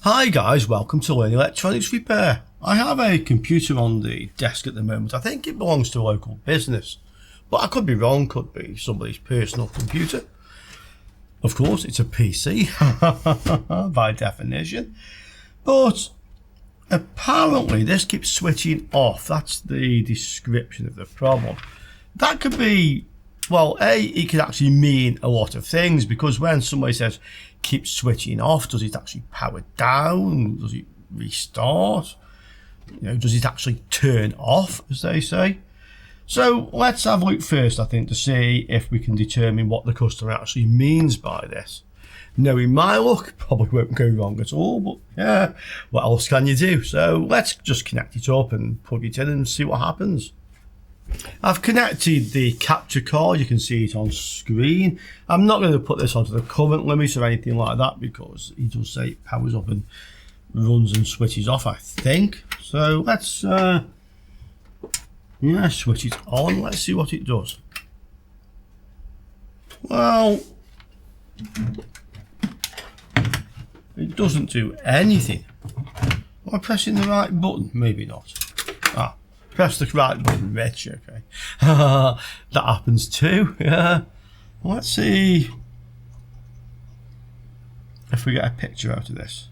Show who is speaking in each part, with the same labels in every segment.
Speaker 1: Hi guys, welcome to Learn Electronics Repair. I have a computer on the desk at the moment. I think it belongs to a local business, but I could be wrong, could be somebody's personal computer. Of course, it's a PC by definition, but apparently this keeps switching off. That's the description of the problem. That could be, well, it could actually mean a lot of things, because when somebody says keep switching off, does it actually power down? Does it restart? Does it actually turn off, as they say? So let's have a look first, I think, to see if we can determine what the customer actually means by this. Knowing my luck, probably won't go wrong at all, but yeah, what else can you do? So let's just connect it up and plug it in and see what happens. I've connected the capture card, you can see it on screen. I'm not going to put this onto the current limit or anything like that, because it does say it powers up and runs and switches off, I think. So let's switch it on. Let's see what it does. Well, it doesn't do anything. Am I pressing the right button? Maybe not. Press the right button, Rich, okay. That happens too, yeah. Let's see if we get a picture out of this.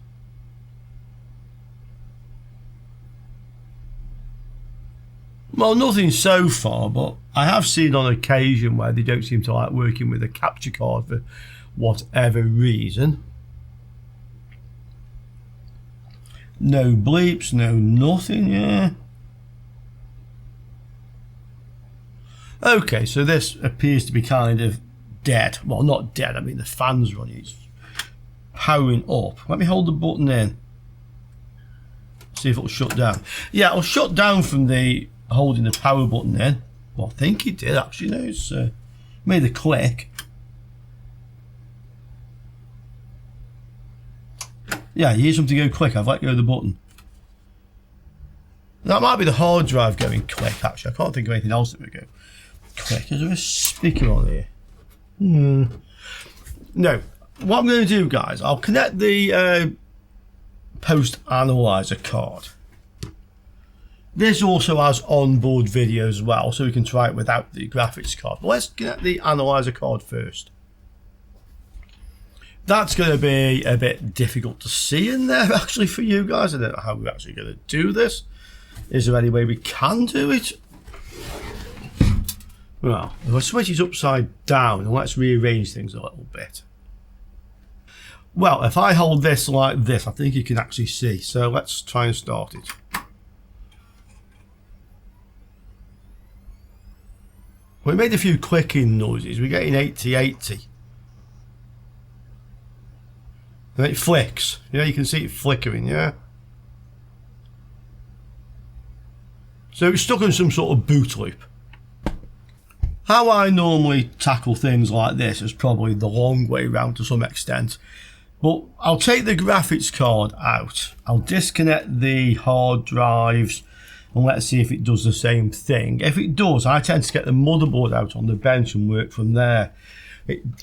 Speaker 1: Well, nothing so far, but I have seen on occasion where they don't seem to like working with a capture card for whatever reason. No bleeps, no nothing, yeah. Okay, so this appears to be kind of dead. Well, not dead, I mean the fan's running, it's powering up. Let me hold the button in. See if it'll shut down. Yeah, it'll shut down from the holding the power button in. Well, I think it did actually. No, it's made a click. Yeah, you hear something go click. I've let go of the button. That might be the hard drive going click, actually. I can't think of anything else that would go click. Is there a speaker on here? No. What I'm going to do, guys, I'll connect the post analyzer card. This also has onboard video as well, so we can try it without the graphics card. But let's connect the analyzer card first. That's going to be a bit difficult to see in there, actually, for you guys. I don't know how we're actually going to do this. Is there any way we can do it? Well, if I switch it upside down, and let's rearrange things a little bit. Well, if I hold this like this, I think you can actually see. So let's try and start it. We made a few clicking noises. We're getting 80-80. And it flicks. Yeah, you can see it flickering, yeah? So it's stuck in some sort of boot loop. How I normally tackle things like this is probably the long way round to some extent. But I'll take the graphics card out. I'll disconnect the hard drives and let's see if it does the same thing. If it does, I tend to get the motherboard out on the bench and work from there.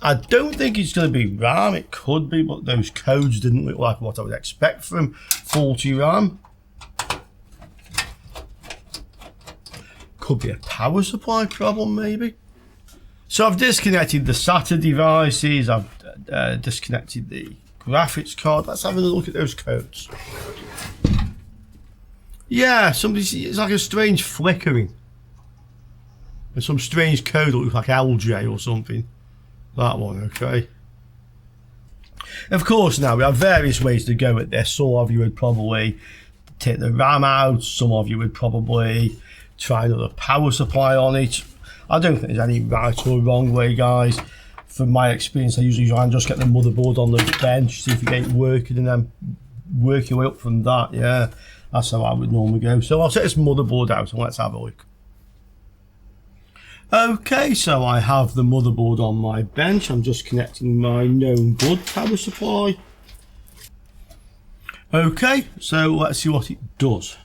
Speaker 1: I don't think it's going to be RAM. It could be, but those codes didn't look like what I would expect from faulty RAM. Could be a power supply problem, maybe. So I've disconnected the SATA devices. I've disconnected the graphics card. Let's have a look at those codes. Yeah, it's like a strange flickering. There's some strange code that looks like LJ or something. That one, okay. Of course, now we have various ways to go at this. Some of you would probably take the RAM out. Some of you would probably try another power supply on it. I don't think there's any right or wrong way, guys. From my experience, I usually try and just get the motherboard on the bench, see if it ain't working, and then work your way up from that. Yeah, that's how I would normally go. So I'll take this motherboard out and let's have a look. Okay, so I have the motherboard on my bench. I'm just connecting my known good power supply. Okay, so let's see what it does.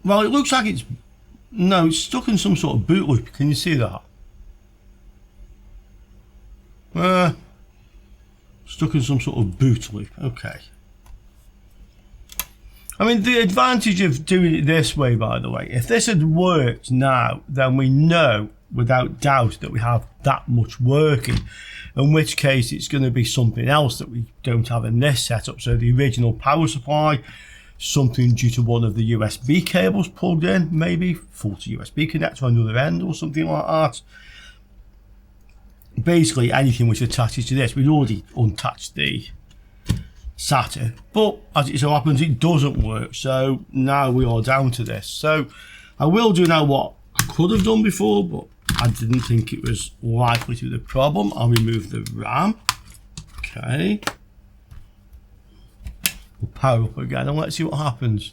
Speaker 1: Well, it looks like it's No, it's stuck in some sort of boot loop. Can you see that? Stuck in some sort of boot loop. Okay. I mean, the advantage of doing it this way, by the way, if this had worked now, then we know without doubt that we have that much working, in which case it's going to be something else that we don't have in this setup. So the original power supply, something due to one of the USB cables plugged in, maybe faulty USB connector on the other end or something like that. Basically anything which attaches to this. We'd already unattached the SATA, but as it so happens it doesn't work, so now we are down to this. So I will do now what I could have done before, but I didn't think it was likely to be the problem. I'll remove the RAM. Okay, we'll power up again and let's see what happens.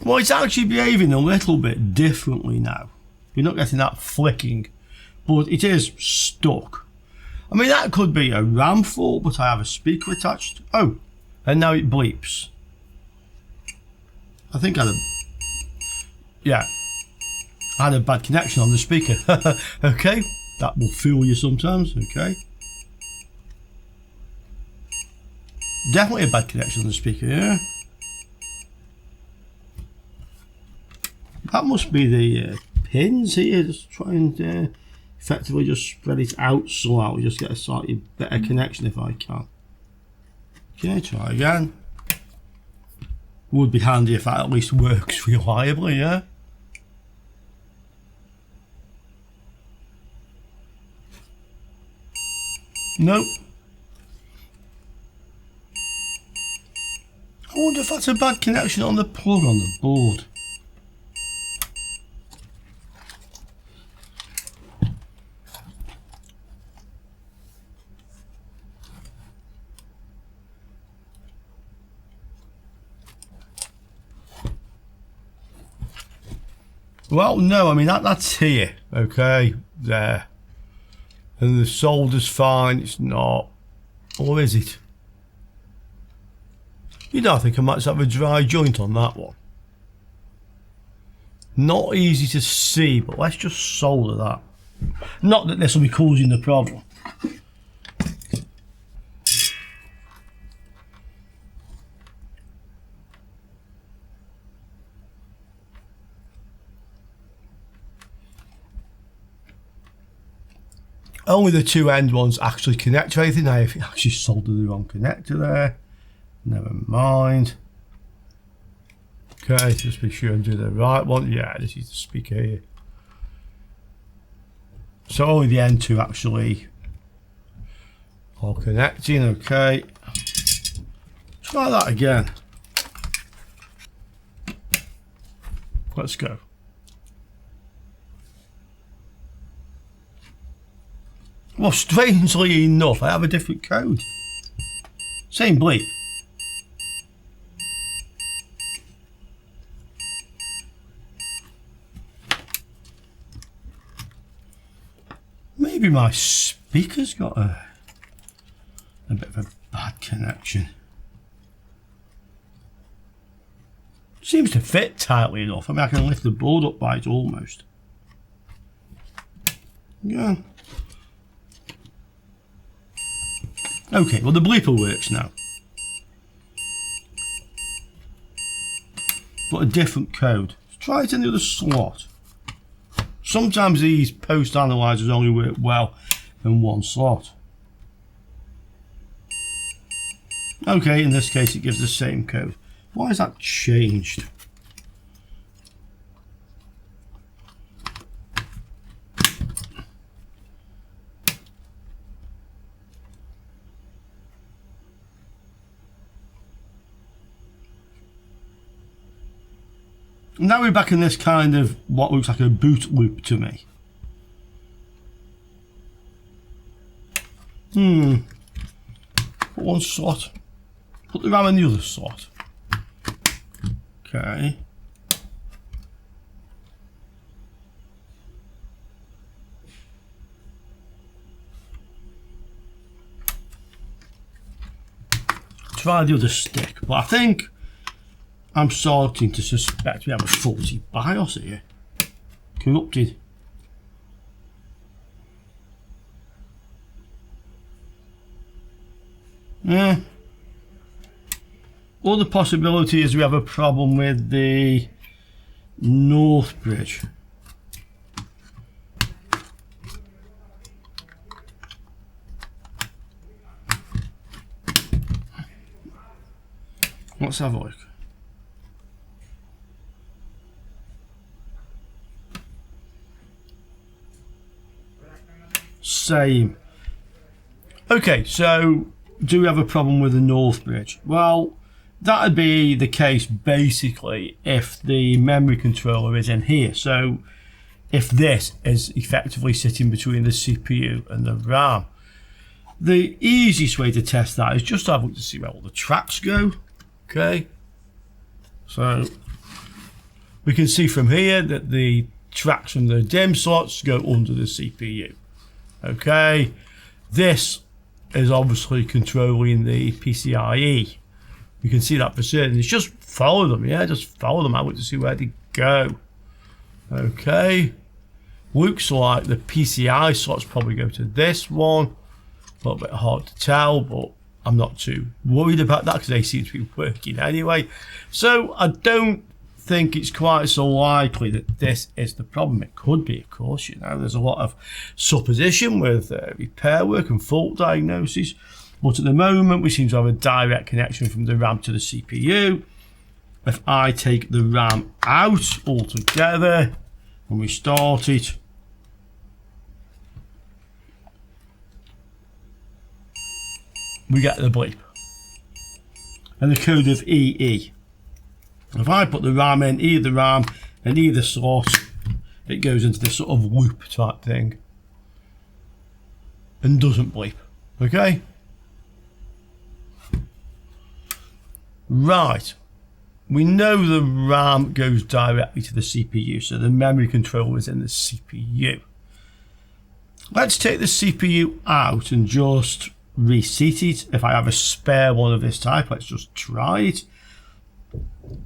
Speaker 1: Well, it's actually behaving a little bit differently now. You're not getting that flicking, but it is stuck. I mean, that could be a RAM fault, but I have a speaker attached. Oh, and now it bleeps. I think I had a bad connection on the speaker. Okay, that will fool you sometimes. Okay, definitely a bad connection on the speaker. Yeah, that must be the pins here. Just try and effectively just spread it out so I'll just get a slightly better connection if I can. Okay, try again. Would be handy if that at least works reliably, yeah? Nope. I wonder if that's a bad connection on the plug on the board. Well, no, I mean, that's here, okay, there. And the solder's fine, it's not. Or is it? You don't think I might just have a dry joint on that one. Not easy to see, but let's just solder that. Not that this will be causing the problem. Only the two end ones actually connect to anything. Now, if you actually soldered the wrong connector there, never mind. Okay, just be sure and do the right one. Yeah, this is the speaker here. So only the end two actually are connecting. Okay, try that again. Let's go. Well, strangely enough, I have a different code. Same bleep. Maybe my speaker's got a bit of a bad connection. Seems to fit tightly enough. I mean, I can lift the board up by it almost. Yeah. Okay, well the bleeper works now. But a different code. Try it in the other slot. Sometimes these post analyzers only work well in one slot. Okay, in this case it gives the same code. Why is that changed? Now we're back in this kind of what looks like a boot loop to me. Put one slot. Put the RAM in the other slot. Okay. Try the other stick, but I think I'm starting to suspect we have a faulty BIOS here. corrupted. Yeah. Other possibility is we have a problem with the north bridge. Let's have a look. Same. Okay, so do we have a problem with the north bridge? Well, that would be the case basically if the memory controller is in here. So if this is effectively sitting between the CPU and the RAM. The easiest way to test that is just to have a look to see where all the tracks go. Okay, so we can see from here that the tracks from the DIMM slots go under the CPU. Okay, this is obviously controlling the PCIe. You can see that for certain. It's just follow them, yeah, just follow them out to see where they go. Okay, looks like the PCI slots probably go to this one. A little bit hard to tell, but I'm not too worried about that because they seem to be working anyway. So I don't think it's quite so likely that this is the problem. It could be, of course, you know, there's a lot of supposition with repair work and fault diagnosis, but at the moment we seem to have a direct connection from the RAM to the CPU. If I take the RAM out altogether and we start it, we get the bleep and the code of EE. If I put the RAM in either RAM and either slot, it goes into this sort of loop type thing and doesn't bleep. Okay, right, we know the RAM goes directly to the CPU, so the memory controller is in the CPU. Let's take the CPU out and just reseat it. If I have a spare one of this type, let's just try it.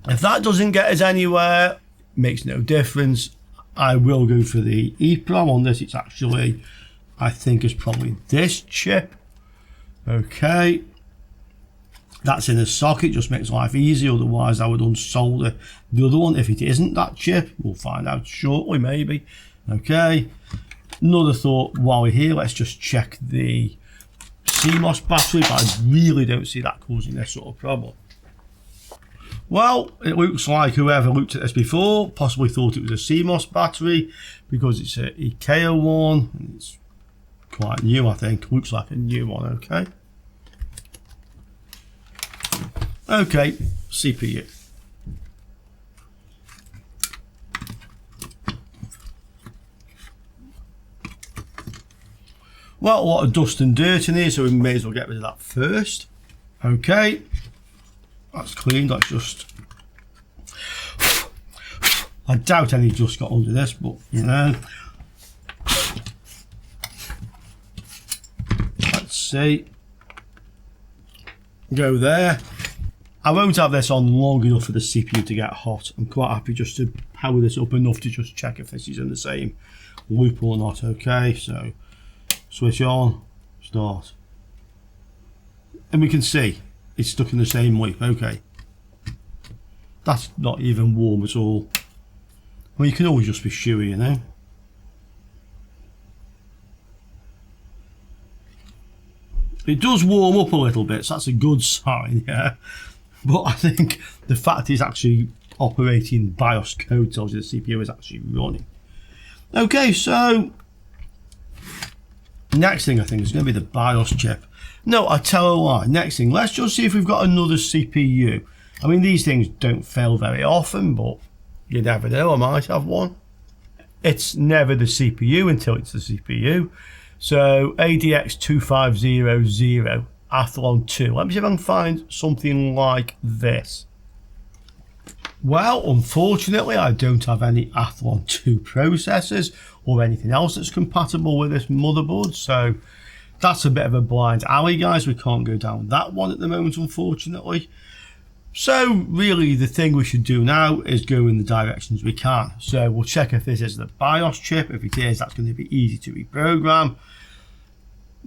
Speaker 1: If that doesn't get us anywhere, makes no difference. I will go for the EEPROM on this. It's actually, I think, is probably this chip. Okay, that's in a socket, just makes life easy. Otherwise I would unsolder the other one if it isn't that chip. We'll find out shortly, maybe. Okay, another thought while we're here, let's just check the CMOS battery, but I really don't see that causing this sort of problem. Well, it looks like whoever looked at this before possibly thought it was a CMOS battery because it's an IKEA one and it's quite new, I think. Looks like a new one. Okay, okay, CPU. Well, a lot of dust and dirt in here, so we may as well get rid of that first. Okay, that's cleaned. Let's just, I doubt any dust got under this, but you know, let's see. Go there. I won't have this on long enough for the CPU to get hot. I'm quite happy just to power this up enough to just check if this is in the same loop or not. Okay, so switch on, start, and we can see it's stuck in the same loop. Okay, that's not even warm at all. Well, you can always just be sure, you know. It does warm up a little bit, so that's a good sign, yeah. But I think the fact it's actually operating BIOS code tells you the CPU is actually running. Okay, so next thing I think is going to be the BIOS chip. No, I tell a lie. Next thing, let's just see if we've got another CPU. I mean, these things don't fail very often, but you never know, I might have one. It's never the CPU until it's the CPU. So ADX2500 Athlon 2. Let me see if I can find something like this. Well, unfortunately, I don't have any Athlon 2 processors or anything else that's compatible with this motherboard. So that's a bit of a blind alley, guys. We can't go down that one at the moment, unfortunately. So really the thing we should do now is go in the directions we can. So we'll check if this is the BIOS chip. If it is, that's going to be easy to reprogram.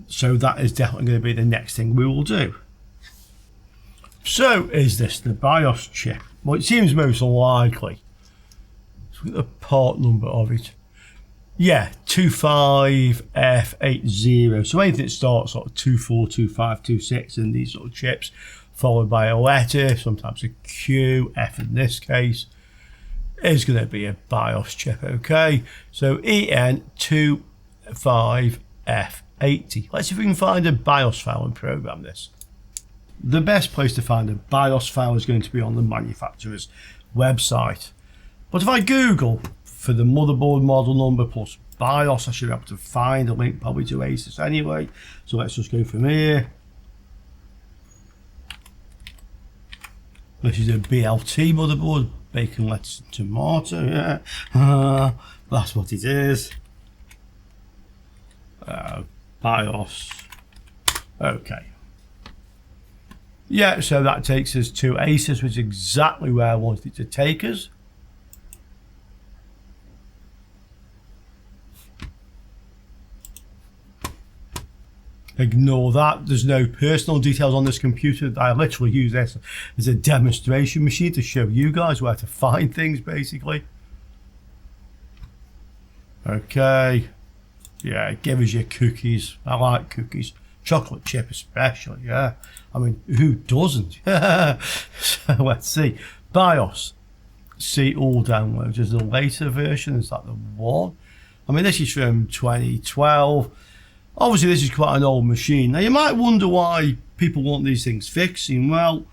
Speaker 1: So that is definitely going to be the next thing we will do. So is this the BIOS chip? Well, it seems most likely. Let's look at the part number of it. Yeah, 25F80. So anything that starts sort of 24, 25, 26 in these sort of chips, followed by a letter, sometimes a Q, F in this case, is going to be a BIOS chip, okay? So EN25F80. Let's see if we can find a BIOS file and program this. The best place to find a BIOS file is going to be on the manufacturer's website. But if I Google for the motherboard model number plus BIOS, I should be able to find a link probably to ASUS anyway. So let's just go from here. This is a BLT motherboard, bacon, lettuce, and tomato. Yeah, that's what it is. BIOS. Okay. Yeah, so that takes us to ASUS, which is exactly where I wanted it to take us. Ignore that. There's no personal details on this computer. I literally use this as a demonstration machine to show you guys where to find things, basically. Okay. Yeah, give us your cookies. I like cookies. Chocolate chip especially, yeah. I mean, who doesn't? So let's see. BIOS. See all downloads. Is the later version, is that the one? I mean, this is from 2012. Obviously, this is quite an old machine. Now, you might wonder why people want these things fixing. Well,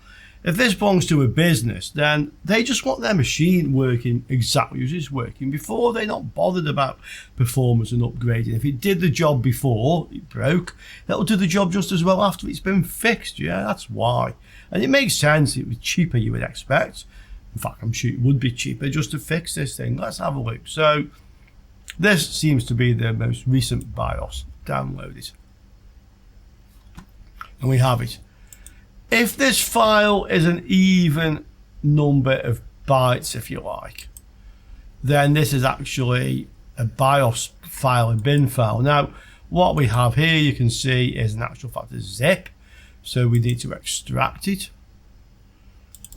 Speaker 1: if this belongs to a business, then they just want their machine working exactly as it's working before. They're not bothered about performance and upgrading. If it did the job before it broke, it'll do the job just as well after it's been fixed. Yeah, that's why. And it makes sense. It was cheaper, you would expect. In fact, I'm sure it would be cheaper just to fix this thing. Let's have a look. So this seems to be the most recent BIOS. Download it. And we have it. If this file is an even number of bytes, if you like, then this is actually a BIOS file, a bin file. Now, what we have here, you can see, is an actual fact a zip. So we need to extract it.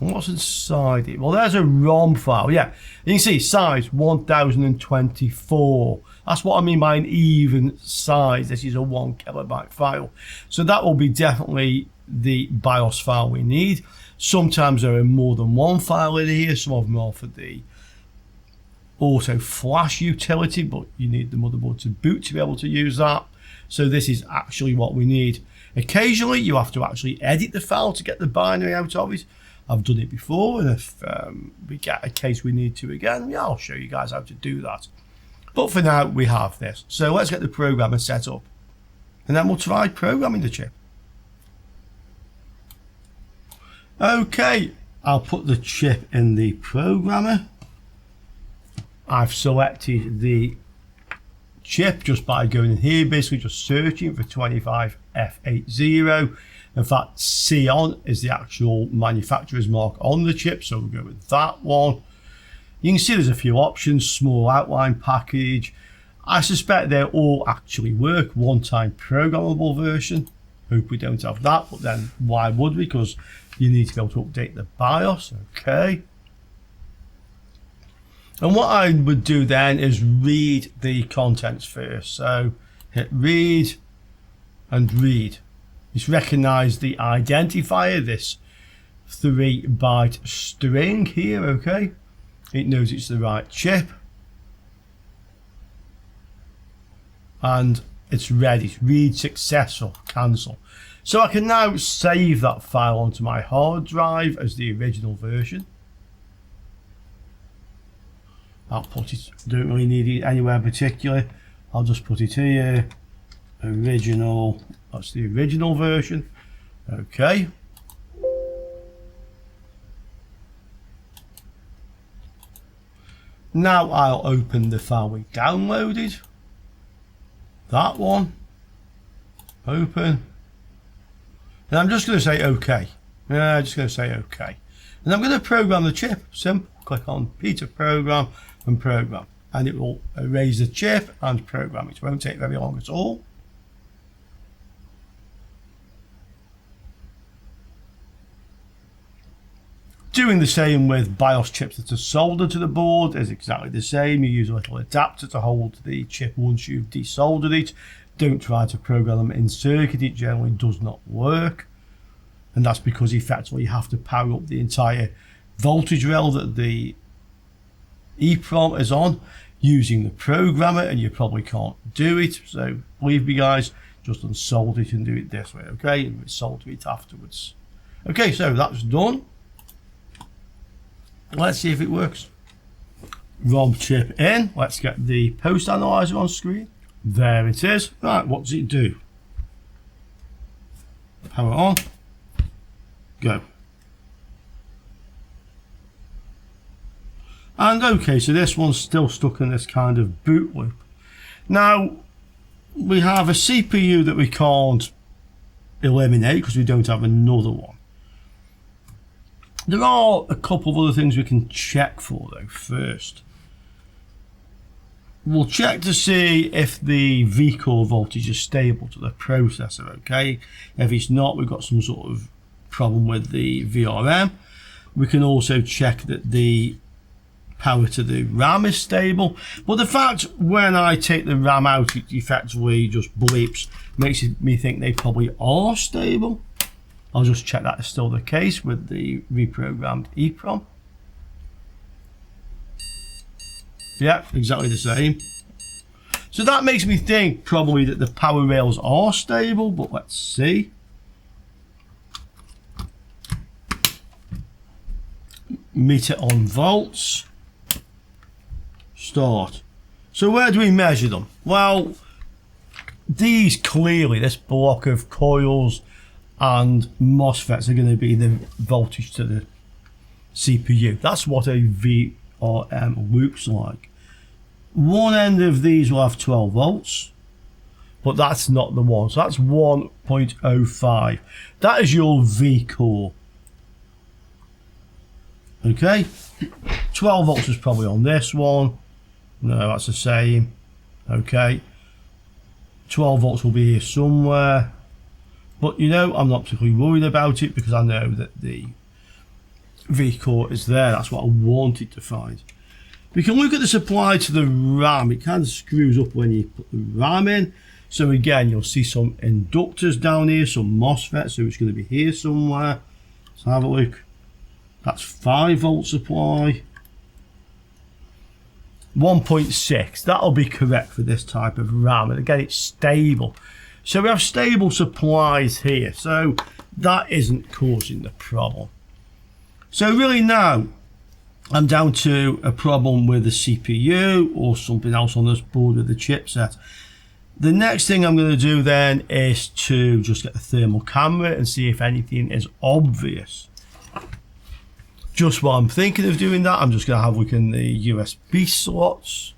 Speaker 1: And what's inside it? Well, there's a ROM file. Yeah, you can see size 1024. That's what I mean by an even size. This is a 1 kilobyte file. So that will be definitely the BIOS file we need. Sometimes there are more than one file in here. Some of them are for the auto flash utility, but you need the motherboard to boot to be able to use that. So this is actually what we need. Occasionally you have to actually edit the file to get the binary out of it. I've done it before, and if we get a case we need to again, yeah, I'll show you guys how to do that. But for now, we have this. So let's get the programmer set up, and then we'll try programming the chip. Okay, I'll put the chip in the programmer. I've selected the chip just by going in here, basically just searching for 25F80. In fact, C-on is the actual manufacturer's mark on the chip, so we'll go with that one. You can see there's a few options, small outline package. I suspect they all actually work. One-time programmable version. Hope we don't have that, but then why would we? Because you need to be able to update the BIOS. Okay. And what I would do then is read the contents first. So hit read and read. It's recognized the identifier, this 3-byte string here, okay? It knows it's the right chip. And it's ready. Read successful, cancel. So I can now save that file onto my hard drive as the original version. I'll put it, don't really need it anywhere particular. I'll just put it here. Original, that's the original version. Okay. Now I'll open the file we downloaded. That one. Open. And I'm just going to say OK. Yeah, I'm just going to say OK. And I'm going to program the chip. Simple. Click on P to program and program. And it will erase the chip and program it. It won't take very long at all. Doing the same with BIOS chips that are soldered to the board is exactly the same. You use a little adapter to hold the chip once you've desoldered it. Don't try to program them in circuit, it generally does not work. And that's because effectively you have to power up the entire voltage rail that the EEPROM is on using the programmer, and you probably can't do it. So believe me guys, just unsolder it and do it this way, okay? And solder it afterwards. Okay, so that's done. Let's see if it works. ROM chip in. Let's get the post analyzer on screen. There it is. Right, what does it do? Power on. Go. And okay, so this one's still stuck in this kind of boot loop. Now, we have a CPU that we can't eliminate because we don't have another one. There are a couple of other things we can check for though first. We'll check to see if the vCore voltage is stable to the processor, okay? If it's not, we've got some sort of problem with the VRM. We can also check that the power to the RAM is stable. But the fact when I take the RAM out, it effectively just bleeps, makes me think they probably are stable. I'll just check that is still the case with the reprogrammed EEPROM. Yeah, exactly the same. So that makes me think probably that the power rails are stable, but let's see. Meter on volts. Start. So where do we measure them? Well, these clearly, this block of coils and MOSFETs are going to be the voltage to the CPU. That's what a VRM looks like. One end of these will have 12 volts, but that's not the one. So that's 1.05. That is your vCore. Okay, 12 volts is probably on this one. No, that's the same. Okay, 12 volts will be here somewhere. But you know, I'm not particularly worried about it because I know that the vCore is there. That's what I wanted to find. We can look at the supply to the RAM. It kind of screws up when you put the RAM in. So again, you'll see some inductors down here, some MOSFETs, so it's going to be here somewhere. Let's have a look. That's 5 volt supply. 1.6. That'll be correct for this type of RAM. And again, it's stable. So we have stable supplies here, so that isn't causing the problem. So really now, I'm down to a problem with the CPU or something else on this board with the chipset. The next thing I'm going to do then is to just get the thermal camera and see if anything is obvious. Just while I'm thinking of doing that, I'm just going to have a look in the USB slots.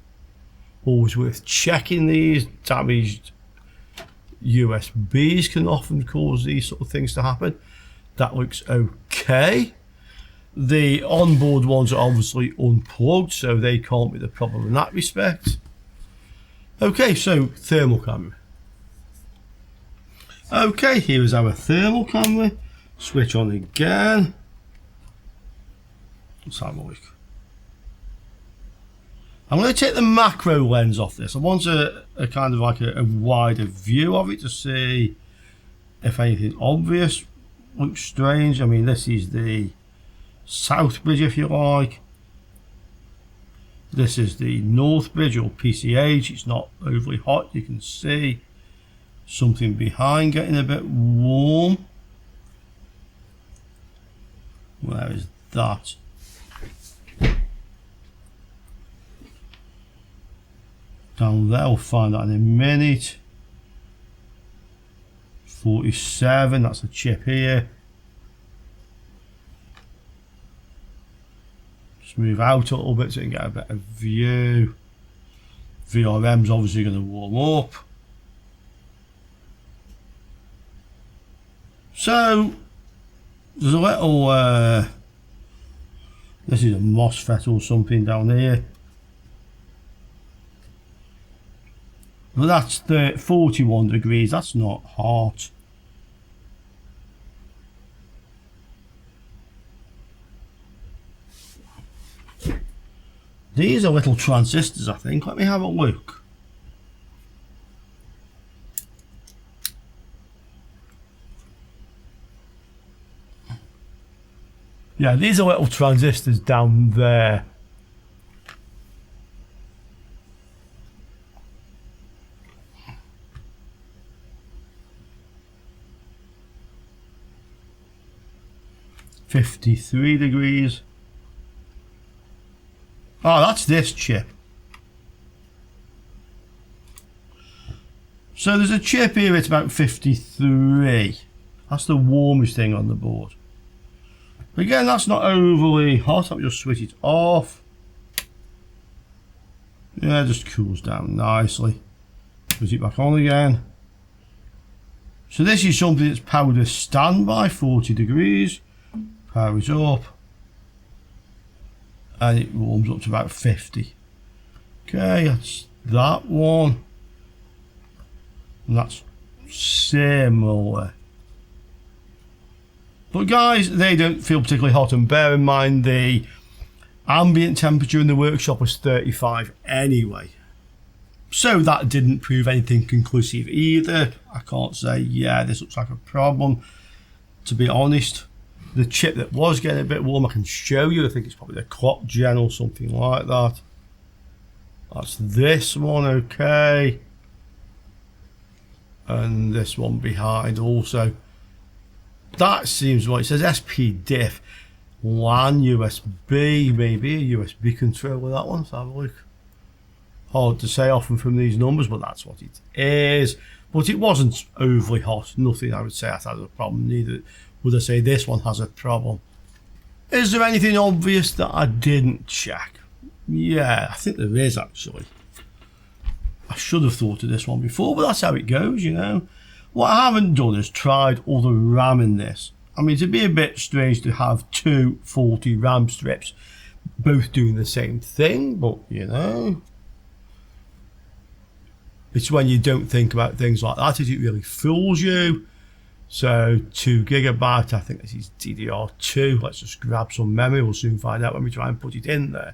Speaker 1: Always worth checking these. Damaged USBs can often cause these sort of things to happen. That looks okay. The onboard ones are obviously unplugged, so they can't be the problem in that respect. Okay, so thermal camera. Okay, here is our thermal camera. Switch on again. Let's have a look. I'm going to take the macro lens off this. I want a kind of like a wider view of it to see if anything obvious. Looks strange. I mean, this is the south bridge, if you like. This is the north bridge or PCH. It's not overly hot. You can see something behind getting a bit warm. Where is that? Down there, we'll find that in a minute. 47, that's a chip here. Just move out a little bit so you can get a better view. VRM's obviously going to warm up. So there's a little This is a MOSFET or something down here. Well, that's the 41 degrees, that's not hot. These are little transistors, I think. Let me have a look. Yeah, these are little transistors down there. $53 degrees. Oh, that's this chip. So there's a chip here, it's about 53. That's the warmest thing on the board. Again, that's not overly hot. I'll just switch it off. Yeah, it just cools down nicely. Put it back on again. So this is something that's powered with standby, 40 degrees. Power it up. And it warms up to about 50. Okay, that's that one. And that's similar. But guys, they don't feel particularly hot, and bear in mind the ambient temperature in the workshop was 35 anyway. So that didn't prove anything conclusive either. I can't say, yeah, this looks like a problem. To be honest, the chip that was getting a bit warm, I can show you. I think it's probably the clock gen or something like that. That's this one, okay. And this one behind also. That seems what it says, SPDIF, LAN, USB, maybe a USB controller, that one. Let's have a look. Hard to say often from these numbers, but that's what it is. But it wasn't overly hot. Nothing I would say that has a problem. Neither would I say this one has a problem. Is there anything obvious that I didn't check? Yeah, I think there is actually. I should have thought of this one before, but that's how it goes, you know. What I haven't done is tried other RAM in this. I mean, it'd be a bit strange to have two 40 RAM strips both doing the same thing, but you know. It's when you don't think about things like that, it really fools you. So 2 GB, I think this is DDR2. Let's just grab some memory, we'll soon find out when we try and put it in there.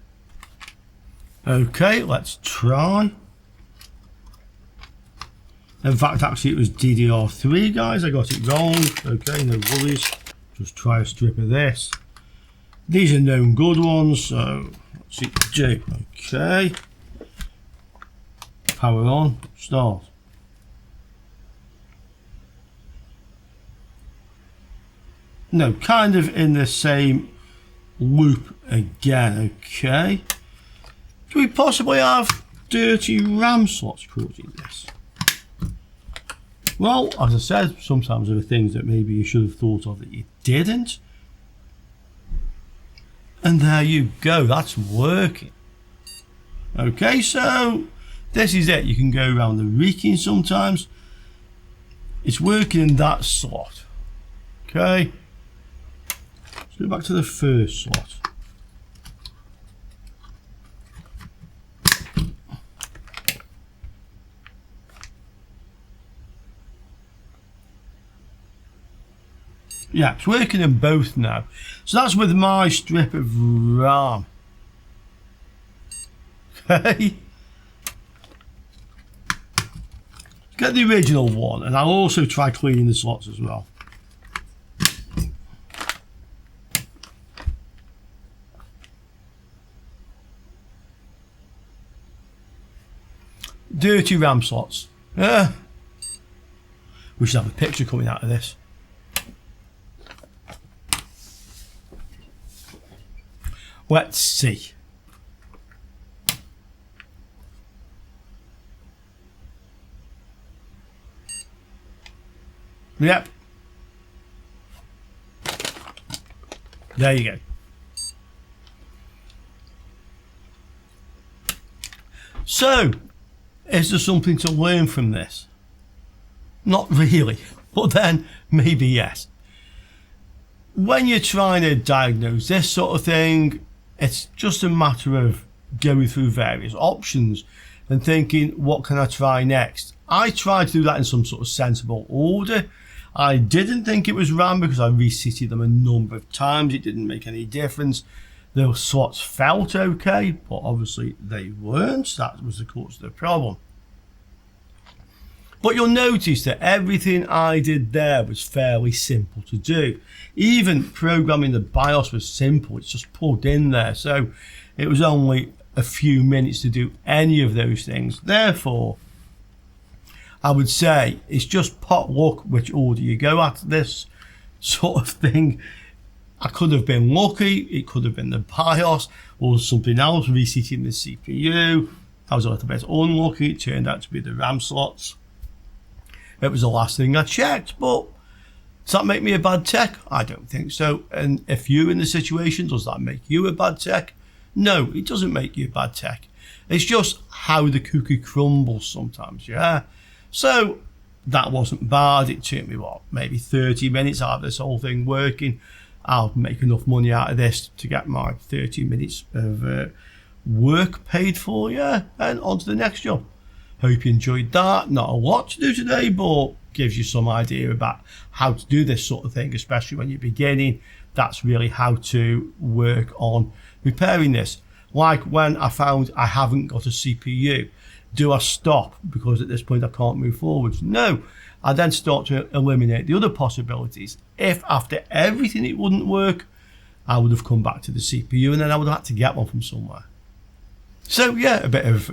Speaker 1: Okay, let's try. In fact, actually it was DDR3, guys, I got it wrong. Okay, no worries. Just try a strip of this. These are known good ones, so let's see what we do. Okay. Power on, start. No, kind of in the same loop again, okay. Do we possibly have dirty RAM slots causing this? Well, as I said, sometimes there are things that maybe you should have thought of that you didn't. And there you go, that's working. Okay, so this is it. You can go around the reeking sometimes. It's working in that slot. Okay. Let's go back to the first slot. Yeah, it's working in both now. So that's with my strip of RAM. Okay. Get the original one, and I'll also try cleaning the slots as well. Dirty RAM slots. Yeah. We should have a picture coming out of this. Let's see. Yep. There you go. So, is there something to learn from this? Not really, but then maybe yes. When you're trying to diagnose this sort of thing, it's just a matter of going through various options and thinking, what can I try next? I tried to do that in some sort of sensible order. I didn't think it was RAM because I resitted them a number of times. It didn't make any difference. The slots felt okay, but obviously they weren't. That was the cause of the problem. But you'll notice that everything I did there was fairly simple to do. Even programming the BIOS was simple. It's just plugged in there. So it was only a few minutes to do any of those things. Therefore, I would say it's just pot luck which order you go at this sort of thing. I could have been lucky. It could have been the BIOS or something else, resetting the CPU. I was a little bit unlucky. It turned out to be the RAM slots. It was the last thing I checked, but does that make me a bad tech? I don't think so. And if you're in the situation, does that make you a bad tech? No, it doesn't make you a bad tech. It's just how the cookie crumbles sometimes, yeah? So that wasn't bad. It took me, what, maybe 30 minutes out of this whole thing working. I'll make enough money out of this to get my 30 minutes of work paid for, yeah? And on to the next job. Hope you enjoyed that. Not a lot to do today, but gives you some idea about how to do this sort of thing, especially when you're beginning. That's really how to work on repairing this. Like when I found I haven't got a CPU, do I stop because at this point I can't move forwards? No, I then start to eliminate the other possibilities. If after everything it wouldn't work, I would have come back to the CPU and then I would have had to get one from somewhere. So yeah, a bit of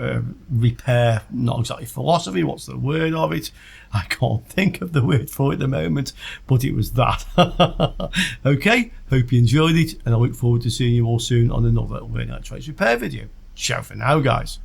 Speaker 1: repair, not exactly philosophy, what's the word of it? I can't think of the word for it at the moment, but it was that. Okay, hope you enjoyed it, and I look forward to seeing you all soon on another Learn Electronics Repair video. Ciao for now, guys.